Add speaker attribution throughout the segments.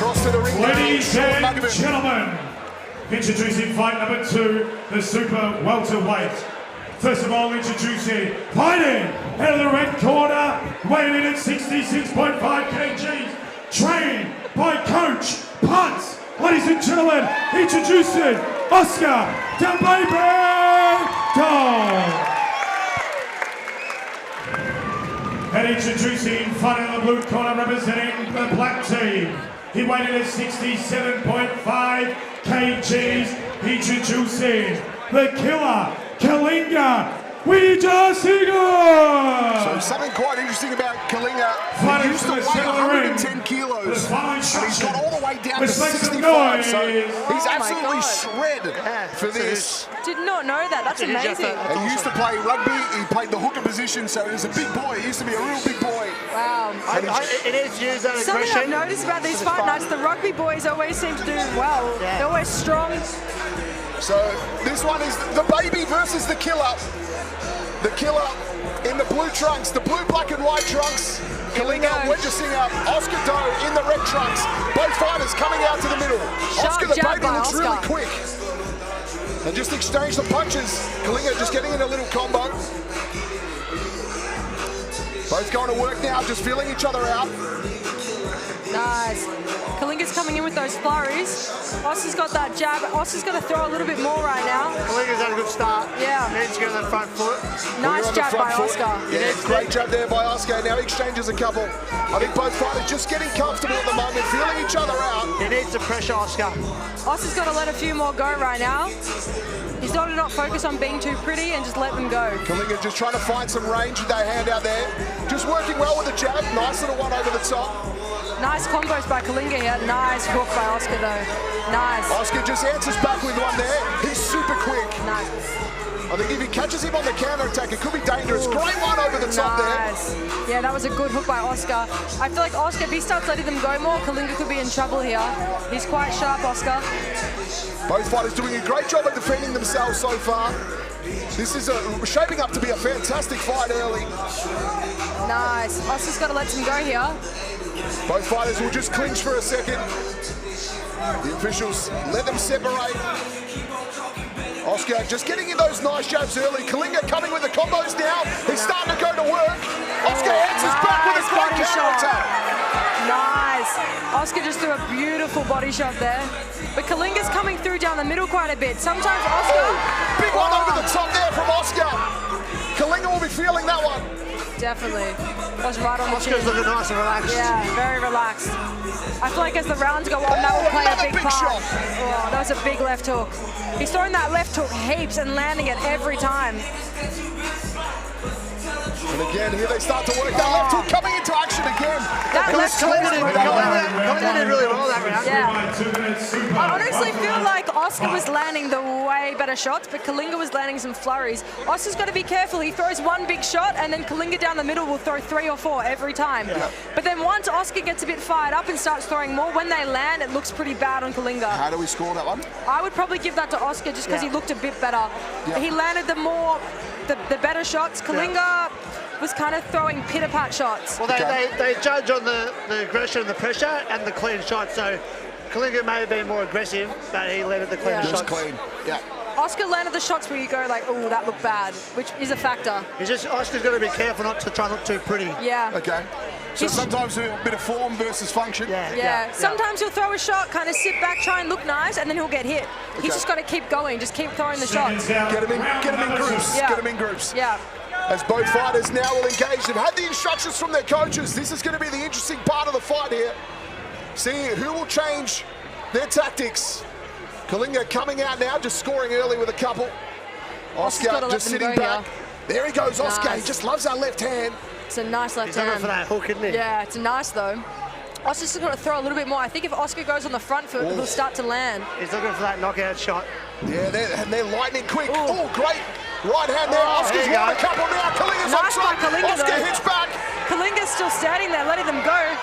Speaker 1: Cross to the ring.
Speaker 2: Ladies and gentlemen, introducing fight number 2, the super welterweight. First of all, introducing, fighting out of the red corner, weighing in at 66.5 kgs, trained by Coach Punts. Ladies and gentlemen, introducing Oscar the Baby Dog. And introducing, fighting in the blue corner, representing the black team. He weighed in at 67.5 kgs, introducing the killer, Kalinga Wijesinghe!
Speaker 1: So something quite interesting about Kalinga. He used to weigh 110 kilos, and he's got all the way down to 65, so he's absolutely shredded for this.
Speaker 3: Did not know that, that's amazing.
Speaker 1: He used to play rugby, he played the hooker position, so he was a big boy. He used to be a real big boy.
Speaker 3: Wow.
Speaker 4: It is used that
Speaker 3: Something I've noticed about these fight nights, the rugby boys always seem to do well.
Speaker 4: Yeah.
Speaker 3: They're always strong.
Speaker 1: So this one is the baby versus the killer. The killer in the blue trunks, the blue, black and white trunks. Kalinga Wijesinghe, Oscar Doe in the red trunks. Both fighters coming out to the middle. Oscar the baby looks really quick. And just exchange the punches. Kalinga just getting in a little combo. Both going to work now, just feeling each other out.
Speaker 3: Nice. Kalinga's coming in with those flurries. Oscar's got that jab. Oscar's got to throw a little bit more right now.
Speaker 4: Kalinga's had a good start.
Speaker 3: Yeah.
Speaker 4: Needs to get on that front foot.
Speaker 3: Nice jab by Oscar.
Speaker 1: Yeah, great jab there by Oscar. Now he exchanges a couple. I think both fighters just getting comfortable at the moment, feeling each other out.
Speaker 4: He needs to pressure Oscar.
Speaker 3: Oscar's got to let a few more go right now. He's got to not focus on being too pretty and just let them go.
Speaker 1: Kalinga just trying to find some range with that hand out there. Just working well with the jab. Nice little one over the top.
Speaker 3: Nice combos by Kalinga here. Nice hook by Oscar though. Nice.
Speaker 1: Oscar just answers back with one there. He's super quick.
Speaker 3: Nice.
Speaker 1: I think if he catches him on the counter attack, it could be dangerous. Great one over the top there.
Speaker 3: Yeah, that was a good hook by Oscar. I feel like Oscar, if he starts letting them go more, Kalinga could be in trouble here. He's quite sharp, Oscar.
Speaker 1: Both fighters doing a great job at defending themselves so far. This is shaping up to be a fantastic fight early.
Speaker 3: Nice. Oscar's got to let them go here.
Speaker 1: Both fighters will just clinch for a second. The officials let them separate. Oscar just getting in those nice jabs early. Kalinga coming with the combos now. He's starting to go to work. Oscar answers back with a great counter attack.
Speaker 3: Nice. Oscar just threw a beautiful body shot there. But Kalinga's coming through down the middle quite a bit. Sometimes Oscar...
Speaker 1: Big one over the top there from Oscar. Kalinga will be feeling that one.
Speaker 3: Definitely. That was right on the chin.
Speaker 4: Oscar's looking nice and relaxed.
Speaker 3: Yeah, very relaxed. I feel like as the rounds go on, that will play a big part.
Speaker 1: Shot.
Speaker 3: Oh, that was a big left hook. He's throwing that left hook heaps and landing it every time.
Speaker 1: And again, here they start to work. That left hook coming into action again.
Speaker 3: That left hook
Speaker 4: Kalinga did really well that round.
Speaker 3: Yeah. I honestly feel like Oscar was landing the way better shots, but Kalinga was landing some flurries. Oscar's got to be careful. He throws one big shot, and then Kalinga down the middle will throw 3 or 4 every time. Yeah. But then once Oscar gets a bit fired up and starts throwing more, when they land, it looks pretty bad on Kalinga.
Speaker 1: How do we score that one?
Speaker 3: I would probably give that to Oscar just because he looked a bit better. Yeah. He landed the better shots. Kalinga was kind of throwing pitter-pat shots.
Speaker 4: Well, they judge on the aggression and the pressure and the clean shot, so Kalinga may have been more aggressive, but he landed the clean shots.
Speaker 1: Just clean, yeah.
Speaker 3: Oscar landed the shots where you go like, oh, that looked bad, which is a factor.
Speaker 4: Oscar's got to be careful not to try and look too pretty.
Speaker 3: Yeah.
Speaker 1: Okay. So sometimes a bit of form versus function.
Speaker 3: Yeah. Sometimes he'll throw a shot, kind of sit back, try and look nice, and then he'll get hit. Okay. He's just got to keep going, just keep throwing the shots.
Speaker 1: Get him in groups.
Speaker 3: Yeah.
Speaker 1: Get him in groups.
Speaker 3: Yeah.
Speaker 1: As both fighters now will engage. They've had the instructions from their coaches. This is going to be the interesting part of the fight here. See who will change their tactics. Kalinga coming out now, just scoring early with a couple. Oscar just sitting back. Here. There he goes, Oscar. Nice. He just loves that left hand.
Speaker 3: It's a nice left hand.
Speaker 4: He's looking for that hook, isn't he?
Speaker 3: Yeah, it's nice though. Oscar's got to throw a little bit more. I think if Oscar goes on the front foot, he'll start to land.
Speaker 4: He's looking for that knockout shot.
Speaker 1: Yeah, they're lightning quick. Oh, great. Right hand there. Oscar's won a couple now. Kalinga's
Speaker 3: nice
Speaker 1: on top. Oscar
Speaker 3: though.
Speaker 1: hits back.
Speaker 3: Kalinga's still standing there, letting them go.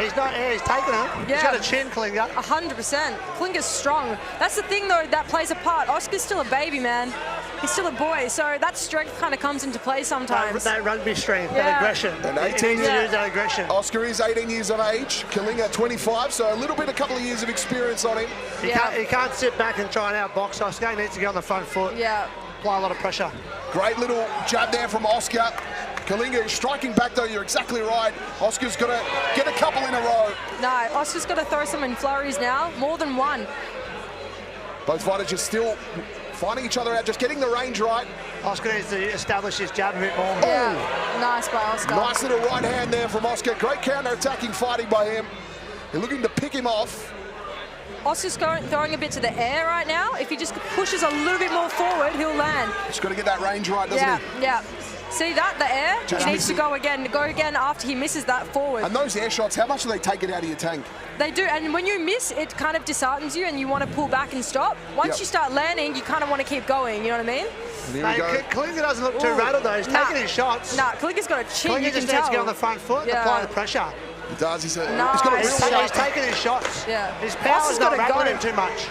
Speaker 4: He's not. He's taking it.
Speaker 3: Yeah.
Speaker 4: He's got a chin, Kalinga.
Speaker 3: 100%. Kalinga's strong. That's the thing, though, that plays a part. Oscar's still a baby, man. he's still a boy, so that strength kind of comes into play sometimes.
Speaker 4: That rugby strength,
Speaker 3: Yeah.
Speaker 4: that aggression.
Speaker 1: And
Speaker 4: He
Speaker 1: 18
Speaker 4: needs to
Speaker 3: years-
Speaker 4: use that aggression.
Speaker 1: Oscar is 18 years of age, Kalinga 25, so a couple of years of experience on him.
Speaker 4: He can't sit back and try and outbox Oscar. He needs to get on the front foot.
Speaker 3: Yeah.
Speaker 4: Apply a lot of pressure.
Speaker 1: Great little jab there from Oscar. Kalinga is striking back though, you're exactly right. Oscar's got to get a couple in a row.
Speaker 3: No, Oscar's got to throw some in flurries now, more than one.
Speaker 1: Both fighters just still finding each other out, just getting the range right.
Speaker 4: Oscar needs to establish his jab a bit more.
Speaker 3: Yeah, nice by Oscar.
Speaker 1: Nice little right hand there from Oscar. Great counter-attacking fighting by him. They're looking to pick him off.
Speaker 3: Oscar's throwing a bit to the air right now. If he just pushes a little bit more forward, he'll land.
Speaker 1: Just got to get that range right, doesn't
Speaker 3: Yeah,
Speaker 1: he?
Speaker 3: yeah. See that, the air?
Speaker 1: Just
Speaker 3: He needs to
Speaker 1: missing.
Speaker 3: go again after he misses that forward.
Speaker 1: And those air shots, how much do they take it out of your tank?
Speaker 3: They do, and when you miss, it kind of disheartens you and you want to pull back and stop. Once
Speaker 1: Yep.
Speaker 3: you start landing, you kind of want to keep going, you know what I mean?
Speaker 1: And here we go.
Speaker 4: Kalinga doesn't look too
Speaker 3: Ooh.
Speaker 4: rattled though. He's taking his shots.
Speaker 3: Nah, Kalinga's got a chin,
Speaker 4: Kalinga
Speaker 3: you
Speaker 4: just
Speaker 3: can
Speaker 4: needs
Speaker 3: tell.
Speaker 4: to get on the front foot and
Speaker 3: Yeah.
Speaker 4: apply the pressure.
Speaker 1: He does, he's got a
Speaker 3: Nice.
Speaker 1: real
Speaker 4: He's
Speaker 1: shot.
Speaker 4: taking his shots.
Speaker 3: Yeah.
Speaker 4: His power's
Speaker 3: Oscar's
Speaker 4: not
Speaker 3: gotta
Speaker 4: rattling
Speaker 3: go.
Speaker 4: him too much.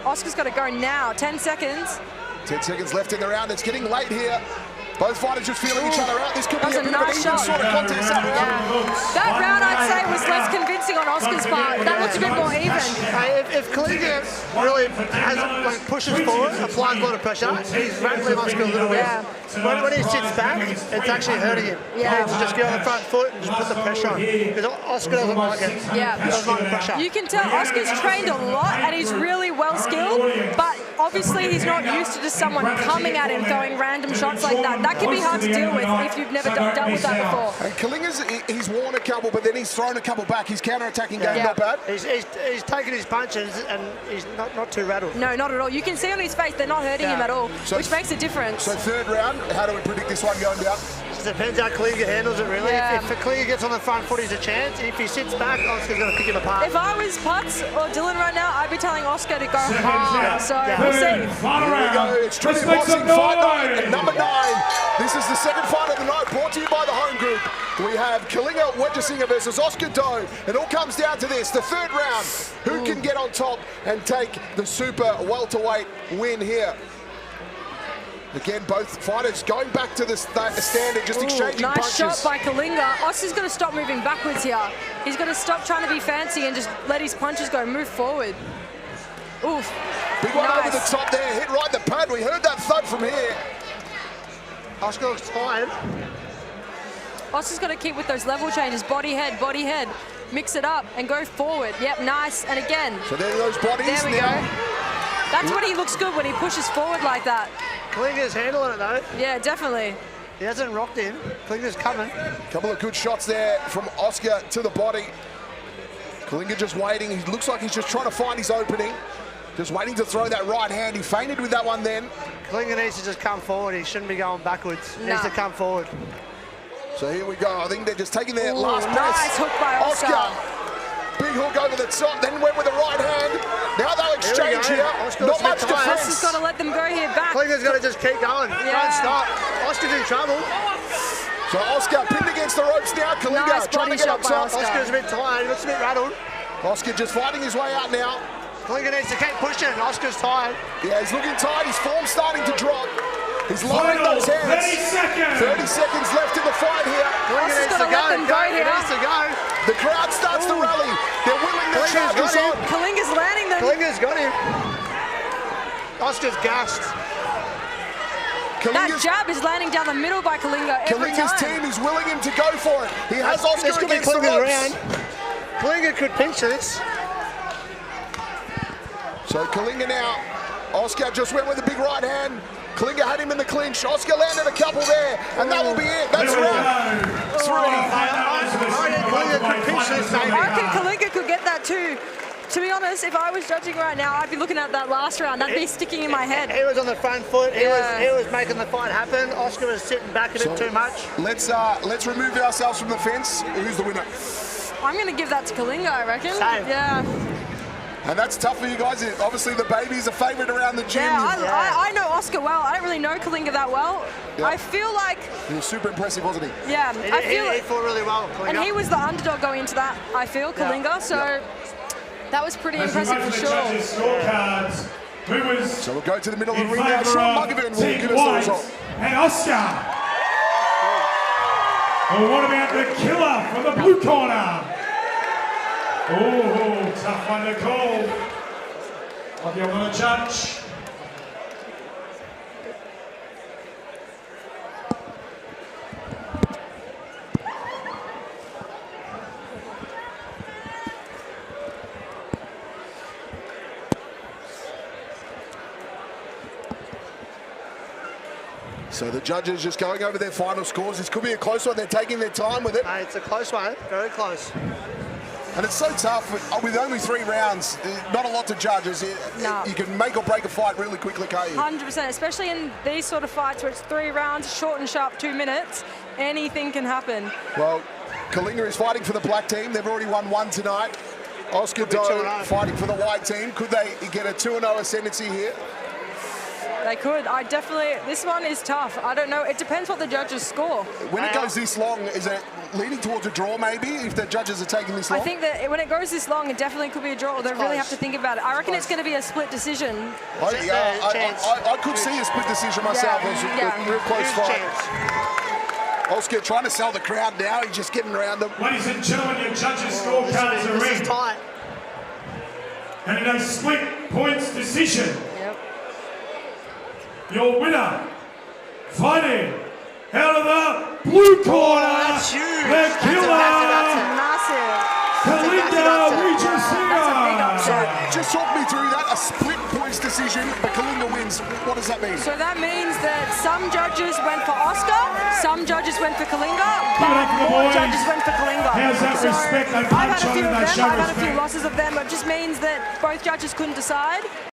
Speaker 3: Oscar's got to go now, 10 seconds.
Speaker 1: 10 seconds left in the round. It's getting late here. Both fighters just feeling each other out. This could be
Speaker 3: That
Speaker 1: a
Speaker 3: was
Speaker 1: bit
Speaker 3: a
Speaker 1: of an
Speaker 3: nice
Speaker 1: even
Speaker 3: shot.
Speaker 1: sort of contest that round.
Speaker 3: That round, I'd say, was less convincing on Oscar's part. That looked a bit more even.
Speaker 4: Hey, if Kalinga really pushes forward, applies a lot of pressure, he's rattling Oscar a little bit.
Speaker 3: Yeah.
Speaker 4: When he sits back, it's actually hurting him.
Speaker 3: Yeah.
Speaker 4: He needs to just get on the front foot and just put the pressure on. Because Oscar doesn't like it.
Speaker 3: Yeah.
Speaker 4: He doesn't like the pressure.
Speaker 3: You can tell Oscar's trained a lot and he's really well skilled, but obviously he's not used to just someone coming at him throwing random shots like that. That can be hard to deal with if you've never dealt with that before.
Speaker 1: And Kalinga's, he's worn a couple, but then he's thrown a couple back. His counter-attacking game,
Speaker 3: Yeah.
Speaker 1: not bad.
Speaker 4: He's taking his punches and he's not too rattled.
Speaker 3: No, not at all. You can see on his face they're not hurting him at all,
Speaker 1: So-
Speaker 3: which makes a difference.
Speaker 1: So third round, how do we predict this one going down?
Speaker 4: It depends how Kalinga handles it, really.
Speaker 3: Yeah.
Speaker 4: If Kalinga gets on the front foot, he's a chance. If he sits back, Oscar's going to pick him apart.
Speaker 3: If I was Putz or Dylan right now, I'd be telling Oscar to go hard. So we'll see.
Speaker 2: Final
Speaker 1: Here we go.
Speaker 2: round.
Speaker 1: It's Trivia
Speaker 2: Let's make
Speaker 1: Boxing
Speaker 2: some
Speaker 1: Fight Night
Speaker 2: noise.
Speaker 1: at number 9. This is the second fight of the night, brought to you by the home group. We have Kalinga Wijesinghe versus Oscar Doe. It all comes down to this, the third round. Who can get on top and take the super welterweight win here? Again, both fighters going back to the standard, just exchanging
Speaker 3: Nice
Speaker 1: punches.
Speaker 3: shot by Kalinga. Oscar's got to stop moving backwards here. He's got to stop trying to be fancy and just let his punches go, move forward. Oof.
Speaker 1: Big one over the
Speaker 3: Nice.
Speaker 1: top there, hit right the pad. We heard that thud from here.
Speaker 4: Oscar looks tired.
Speaker 3: Oscar's got to keep with those level changes, body, head. Mix it up and go forward. Yep, nice. And again,
Speaker 1: So there are those bodies
Speaker 3: there we
Speaker 1: now.
Speaker 3: go. That's when he looks good, when he pushes forward like that.
Speaker 4: Kalinga's handling it, though.
Speaker 3: Yeah, definitely.
Speaker 4: He hasn't rocked him. Kalinga's coming.
Speaker 1: Couple of good shots there from Oscar to the body. Kalinga just waiting. He looks like he's just trying to find his opening. Just waiting to throw that right hand. He feinted with that one then.
Speaker 4: Kalinga needs to just come forward. He shouldn't be going backwards. He
Speaker 3: Nah.
Speaker 4: needs to come forward.
Speaker 1: So here we go. I think they're just taking their
Speaker 3: Ooh,
Speaker 1: last
Speaker 3: nice
Speaker 1: breath.
Speaker 3: hook by Oscar.
Speaker 1: Big hook over the top, then went with the right hand. Now they'll
Speaker 4: we
Speaker 1: exchange
Speaker 4: go.
Speaker 1: here.
Speaker 4: Oscar
Speaker 1: Not
Speaker 4: looks
Speaker 1: much
Speaker 4: a bit tired.
Speaker 1: defense.
Speaker 3: Oscar's got to let them go here back.
Speaker 4: Kalinga's got to just keep going.
Speaker 3: Yeah.
Speaker 4: Don't stop. Oscar's in trouble.
Speaker 1: So Oscar pinned against the ropes now. Kalinga
Speaker 3: Nice
Speaker 1: trying
Speaker 3: body
Speaker 1: to get
Speaker 3: shot
Speaker 1: up
Speaker 3: by
Speaker 1: top.
Speaker 3: Oscar.
Speaker 4: Oscar's a bit tired. He looks a bit rattled.
Speaker 1: Oscar just fighting his way out now.
Speaker 4: Kalinga needs to keep pushing. Oscar's tired.
Speaker 1: Yeah, he's looking tired. His form's starting to drop. He's lowering
Speaker 2: Final
Speaker 1: those
Speaker 2: 30
Speaker 1: hands.
Speaker 2: seconds.
Speaker 1: 30 seconds left in the fight here.
Speaker 4: Kalinga
Speaker 3: Oscar's
Speaker 4: needs to
Speaker 3: gotta let
Speaker 4: go.
Speaker 3: them go
Speaker 4: He
Speaker 3: here.
Speaker 4: needs to go.
Speaker 1: The crowd starts to rally. They're willing to
Speaker 4: Kalinga's
Speaker 1: charge
Speaker 4: got
Speaker 1: on.
Speaker 4: him.
Speaker 3: Kalinga's landing them.
Speaker 4: Kalinga's got him. Oscar's gassed.
Speaker 3: That
Speaker 1: Kalinga's,
Speaker 3: jab is landing down the middle by Kalinga every
Speaker 1: Kalinga's
Speaker 3: time.
Speaker 1: team is willing him to go for it. He has Oscar
Speaker 4: This could be
Speaker 1: against the
Speaker 4: Kalinga's
Speaker 1: ropes.
Speaker 4: round. Kalinga could pinch this.
Speaker 1: So Kalinga now. Oscar just went with a big right hand. Kalinga had him in the clinch. Oscar landed a couple there, and that will be it. That's round 3.
Speaker 3: I reckon Kalinga could get that too. To be honest, if I was judging right now, I'd be looking at that last round. That'd be sticking in my head.
Speaker 4: He was on the front foot.
Speaker 3: Yeah.
Speaker 4: He was making the fight happen. Oscar was sitting back a bit too much.
Speaker 1: Let's remove ourselves from the fence. Who's the winner?
Speaker 3: I'm going to give that to Kalinga, I reckon.
Speaker 4: Same.
Speaker 3: Yeah.
Speaker 1: And that's tough for you guys. Obviously, the baby's a favourite around the gym.
Speaker 3: Yeah, I know Oscar well. I don't really know Kalinga that well.
Speaker 1: Yeah.
Speaker 3: I feel like,
Speaker 1: He was super impressive, wasn't he?
Speaker 3: yeah, I feel
Speaker 4: He
Speaker 3: like,
Speaker 4: fought really well. Kalinga.
Speaker 3: and he was the underdog going into that, I feel, Kalinga. So that was pretty
Speaker 2: As we
Speaker 3: impressive
Speaker 2: wait
Speaker 3: for
Speaker 2: for the
Speaker 3: sure.
Speaker 2: judges' scorecards, who was
Speaker 1: So we'll go to the middle of
Speaker 2: in
Speaker 1: the ring now.
Speaker 2: favour
Speaker 1: Sean
Speaker 2: of
Speaker 1: Muggavan will
Speaker 2: Team
Speaker 1: give us the
Speaker 2: White
Speaker 1: result.
Speaker 2: and Oscar. Well, what about the killer from the blue corner? Oh, tough one to call. I'll be on the judge.
Speaker 1: So the judges just going over their final scores. This could be a close one. They're taking their time with it.
Speaker 4: It's a close one, very close.
Speaker 1: And it's so tough with only 3 rounds. Not a lot to judges.
Speaker 3: No.
Speaker 1: You can make or break a fight really quickly, can't you?
Speaker 3: 100%, especially in these sort of fights where it's 3 rounds, short and sharp, 2 minutes. Anything can happen.
Speaker 1: Well, Kalinga is fighting for the black team. They've already won 1 tonight. Oscar
Speaker 4: Could be
Speaker 1: Doe
Speaker 4: 2-0.
Speaker 1: fighting for the white team. Could they get a 2-0 ascendancy here?
Speaker 3: They could. This one is tough. I don't know. It depends what the judges score.
Speaker 1: When it goes this long, is it leaning towards a draw maybe if the judges are taking this long?
Speaker 3: I think that when it goes this long, it definitely could be a draw. They really have to think about it. I reckon it's going to be a split decision.
Speaker 1: I could see a split decision myself. It was a real close fight. Oscar trying to sell the crowd now. He's just getting around them.
Speaker 2: Ladies and gentlemen, your judges' scorecards are
Speaker 4: This is
Speaker 2: in.
Speaker 4: tight.
Speaker 2: And in a split points decision,
Speaker 3: Yep.
Speaker 2: your winner, fighting out of the blue corner,
Speaker 4: That's huge.
Speaker 2: the
Speaker 4: That's a
Speaker 2: killer,
Speaker 4: massive
Speaker 3: Massive.
Speaker 2: Kalinga
Speaker 3: That's a big
Speaker 2: Wijesinghe.
Speaker 1: Just talk me through that. A split points decision, but Kalinga wins. What does that mean?
Speaker 3: So that means that some judges went for Oscar, some judges went for Kalinga,
Speaker 2: Give it up for the
Speaker 3: more
Speaker 2: boys.
Speaker 3: judges went for Kalinga.
Speaker 2: How's that respect? They
Speaker 3: I've
Speaker 2: punch
Speaker 3: had a
Speaker 2: on
Speaker 3: few
Speaker 2: and
Speaker 3: of
Speaker 2: they
Speaker 3: them,
Speaker 2: show
Speaker 3: I've had a few
Speaker 2: respect.
Speaker 3: losses of them. It just means that both judges couldn't decide.